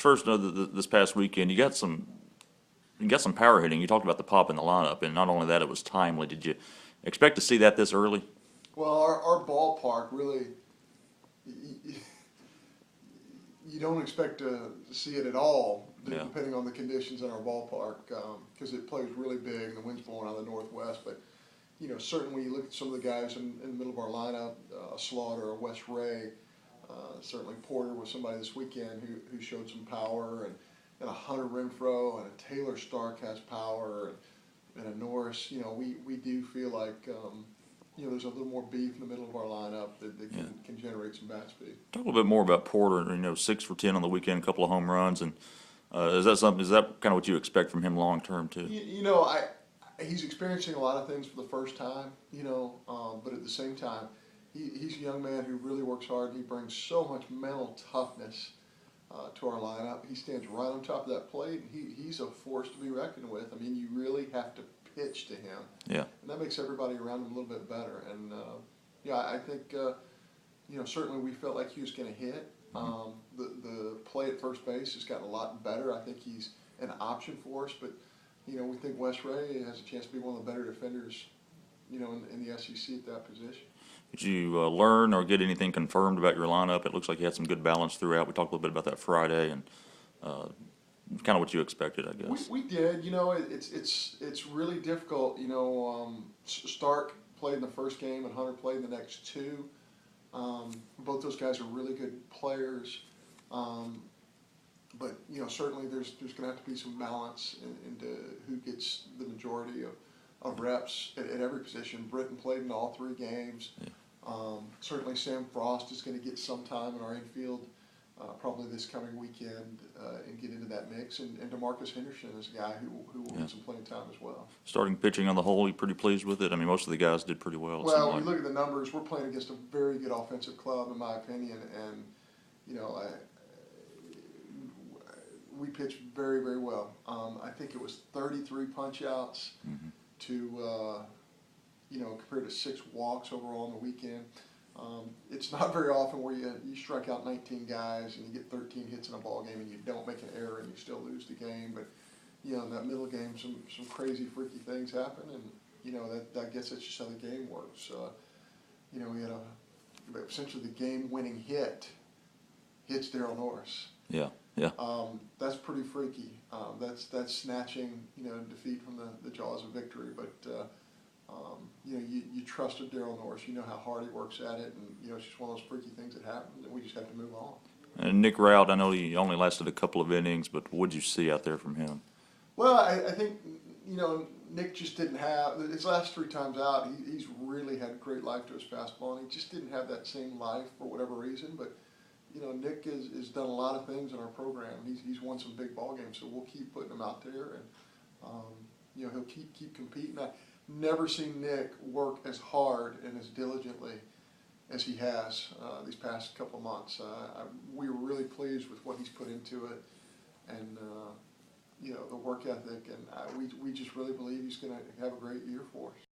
first, this past weekend, you got some power hitting. You talked about the pop in the lineup, and not only that, it was timely. Did you expect to see that this early? Well, our ballpark really, you, you don't expect to see it at all, Yeah. depending on the conditions in our ballpark, because it plays really big and the wind's blowing out of the northwest. But certainly when you look at some of the guys in the middle of our lineup, Slaughter, Wes Ray, certainly Porter was somebody this weekend who showed some power, and a Hunter Renfro and a Taylor Stark has power, and a Norris. We do feel like there's a little more beef in the middle of our lineup that can generate some bat speed. Talk a little bit more about Porter. 6 for 10 on the weekend, a couple of home runs, and is that kind of what you expect from him long term too? He's experiencing a lot of things for the first time. But at the same time, he's a young man who really works hard, and he brings so much mental toughness to our lineup. He stands right on top of that plate, and he's a force to be reckoned with. I mean, you really have to pitch to him. Yeah. And that makes everybody around him a little bit better. And I think certainly we felt like he was going to hit. The play at first base has gotten a lot better. I think he's an option for us, but we think Wes Ray has a chance to be one of the better defenders, in the SEC at that position. Did you learn or get anything confirmed about your lineup? It looks like you had some good balance throughout. We talked a little bit about that Friday, and kind of what you expected, I guess. We did. It's really difficult. Stark played in the first game, and Hunter played in the next two. Both those guys are really good players. But certainly there's going to have to be some balance into who gets the majority of reps at every position. Britton played in all three games. Yeah. Certainly Sam Frost is going to get some time in our infield probably this coming weekend and get into that mix. And DeMarcus Henderson is a guy who will get some playing time as well. Starting pitching on the whole, you pretty pleased with it? I mean, most of the guys did pretty well. Well, when you look at the numbers, we're playing against a very good offensive club, in my opinion, and we pitched very, very well. I think it was 33 punch-outs to, compared to 6 walks overall on the weekend. It's not very often where you strike out 19 guys and you get 13 hits in a ball game and you don't make an error and you still lose the game. But, in that middle game, some crazy, freaky things happen, and, I guess that's just how the game works. We had essentially the game-winning hits Daryl Norris. Yeah. Yeah. That's pretty freaky. That's snatching, defeat from the jaws of victory. But you trusted Daryl Norris. You know how hard he works at it, and it's just one of those freaky things that happen, and we just have to move on. And Nick Rout, I know he only lasted a couple of innings, but what did you see out there from him? Well, I think Nick just didn't have his last 3 times out. He's really had great life to his fastball, and he just didn't have that same life for whatever reason, but. Nick has done a lot of things in our program. He's won some big ball games, so we'll keep putting him out there, and he'll keep competing. I've never seen Nick work as hard and as diligently as he has these past couple of months. We were really pleased with what he's put into it, and the work ethic, and we just really believe he's going to have a great year for us.